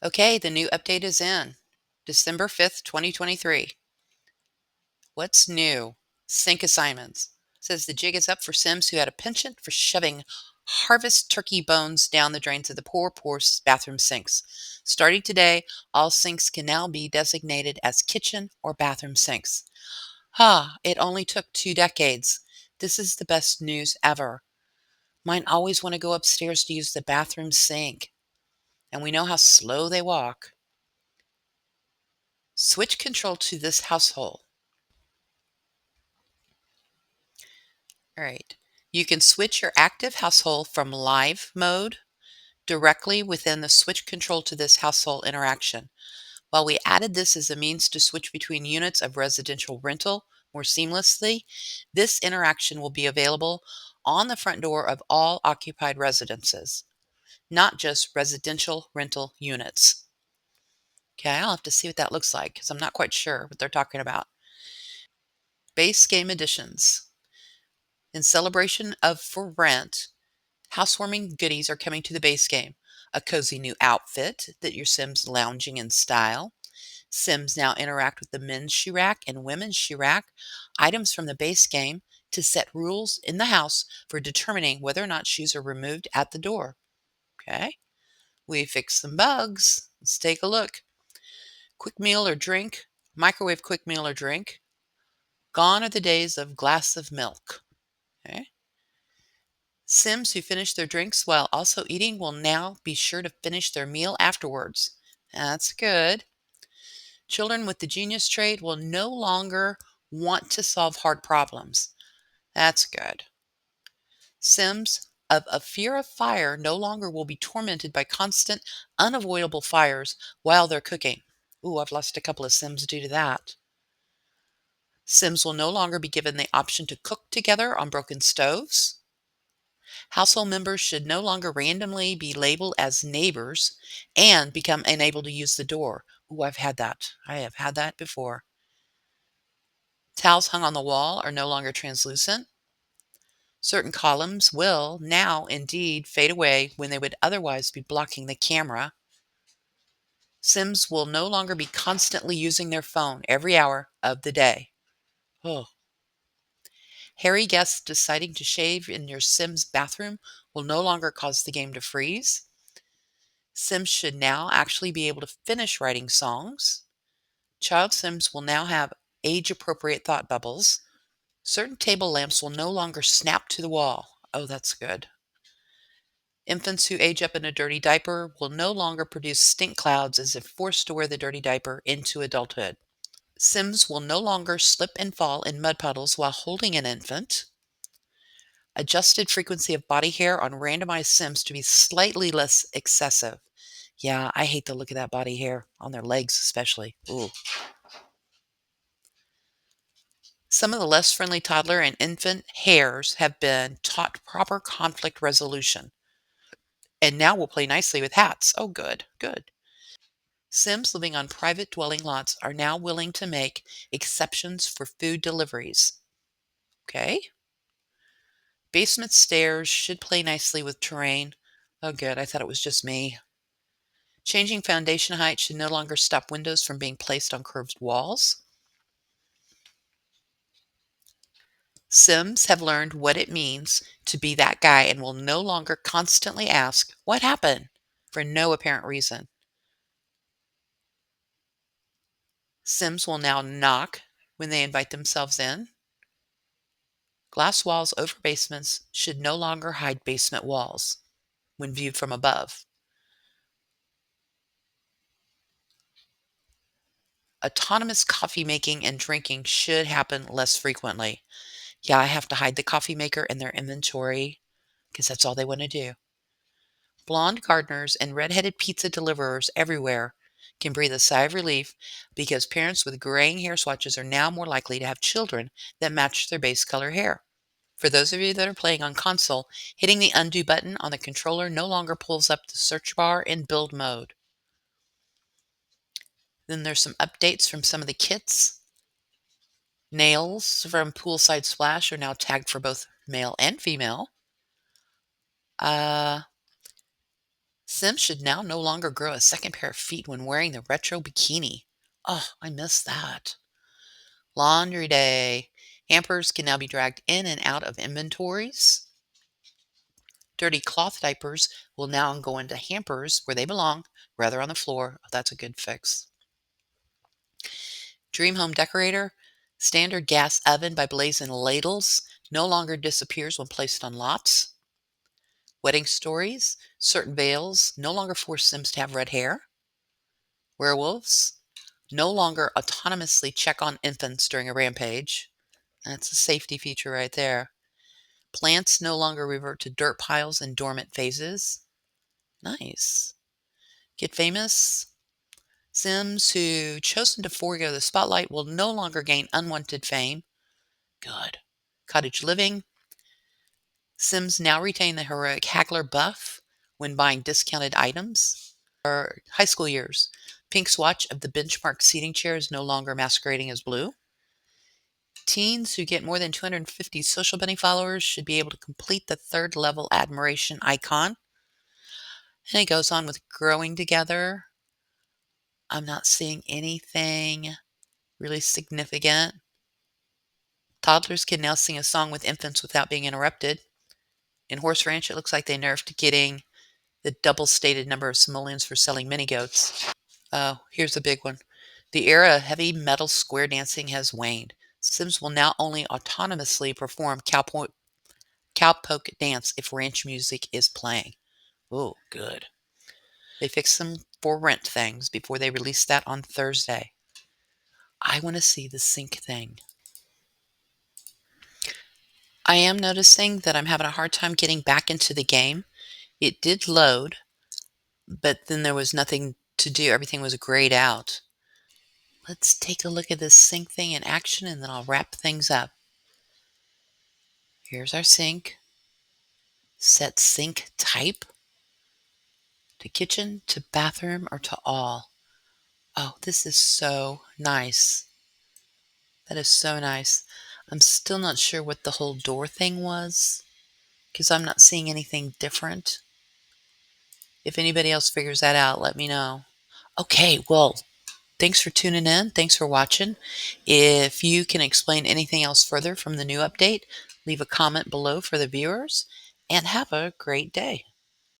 Okay, the new update is in. December 5th, 2023. What's new? Sync assignments. Says the jig is up for Sims who had a penchant for shoving harvest turkey bones down the drains of the poor bathroom sinks. Starting today, all sinks can now be designated as kitchen or bathroom sinks. It only took 2 decades. This is the best news ever. Mine always want to go upstairs to use the bathroom sink, and we know how slow they walk. Switch control to this household. All right. You can switch your active household from live mode directly within the switch control to this household interaction. While we added this as a means to switch between units of residential rental more seamlessly, this interaction will be available on the front door of all occupied residences, not just residential rental units. Okay, I'll have to see what that looks like because I'm not quite sure what they're talking about. Base game additions. In celebration of For Rent, housewarming goodies are coming to the base game. A cozy new outfit that your Sims lounging in style. Sims now interact with the men's shoe rack and women's shoe rack, items from the base game to set rules in the house for determining whether or not shoes are removed at the door. Okay, we fixed some bugs. Let's take a look. Quick meal or drink, microwave quick meal or drink. Gone are the days of glass of milk. Okay. Sims who finish their drinks while also eating will now be sure to finish their meal afterwards. That's good. Children with the genius trait will no longer want to solve hard problems. That's good. Sims of a fear of fire no longer will be tormented by constant, unavoidable fires while they're cooking. Ooh, I've lost a couple of Sims due to that. Sims will no longer be given the option to cook together on broken stoves. Household members should no longer randomly be labeled as neighbors and become unable to use the door. Ooh, I've had that. I have had that before. Towels hung on the wall are no longer translucent. Certain columns will now indeed fade away when they would otherwise be blocking the camera. Sims will no longer be constantly using their phone every hour of the day. Oh. Hairy guests deciding to shave in your Sims bathroom will no longer cause the game to freeze. Sims should now actually be able to finish writing songs. Child Sims will now have age-appropriate thought bubbles. Certain table lamps will no longer snap to the wall. Oh, that's good. Infants who age up in a dirty diaper will no longer produce stink clouds as if forced to wear the dirty diaper into adulthood. Sims will no longer slip and fall in mud puddles while holding an infant. Adjusted frequency of body hair on randomized Sims to be slightly less excessive. Yeah, I hate the look of that body hair on their legs especially. Ooh. Some of the less friendly toddler and infant hairs have been taught proper conflict resolution and now will play nicely with hats. Oh, good, good. Sims living on private dwelling lots are now willing to make exceptions for food deliveries. Okay. Basement stairs should play nicely with terrain. Oh, good. I thought it was just me. Changing foundation height should no longer stop windows from being placed on curved walls. Sims have learned what it means to be that guy and will no longer constantly ask, "What happened?" for no apparent reason. Sims will now knock when they invite themselves in. Glass walls over basements should no longer hide basement walls when viewed from above. Autonomous coffee making and drinking should happen less frequently. Yeah, I have to hide the coffee maker in their inventory because that's all they want to do. Blonde gardeners and redheaded pizza deliverers everywhere can breathe a sigh of relief because parents with graying hair swatches are now more likely to have children that match their base color hair. For those of you that are playing on console, hitting the undo button on the controller no longer pulls up the search bar in build mode. Then there's some updates from some of the kits. Nails from Poolside Splash are now tagged for both male and female. Uh, Sims should now no longer grow a second pair of feet when wearing the retro bikini. Oh, I miss that. Laundry day. Hampers can now be dragged in and out of inventories. Dirty cloth diapers will now go into hampers where they belong, rather on the floor. Oh, that's a good fix. Dream home decorator. Standard gas oven by Blazing Ladles no longer disappears when placed on lots. Wedding stories. Certain veils no longer force Sims to have red hair. Werewolves no longer autonomously check on infants during a rampage. That's a safety feature right there. Plants no longer revert to dirt piles and dormant phases. Nice. Get famous. Sims who chosen to forego the spotlight will no longer gain unwanted fame. Good. Cottage living. Sims now retain the heroic haggler buff when buying discounted items. Or high school years. Pink swatch of the benchmark seating chair is no longer masquerading as blue. Teens who get more than 250 Social Bunny followers should be able to complete the third level admiration icon. And it goes on with growing together. I'm not seeing anything really significant. Toddlers can now sing a song with infants without being interrupted. In Horse Ranch, it looks like they nerfed getting the double stated number of simoleons for selling mini goats. Oh, here's a big one. The era of heavy metal square dancing has waned. Sims will now only autonomously perform cowpoke dance if ranch music is playing. Oh, good. They fixed some for rent things before they released that on Thursday. I want to see the sync thing. I am noticing that I'm having a hard time getting back into the game. It did load, but then there was nothing to do. Everything was grayed out. Let's take a look at this sync thing in action and then I'll wrap things up. Here's our sync. Set sync type to kitchen, to bathroom, or to all. Oh, this is so nice. That is so nice. I'm still not sure what the whole door thing was because I'm not seeing anything different. If anybody else figures that out, let me know. Okay, well, thanks for tuning in. Thanks for watching. If you can explain anything else further from the new update, leave a comment below for the viewers and have a great day.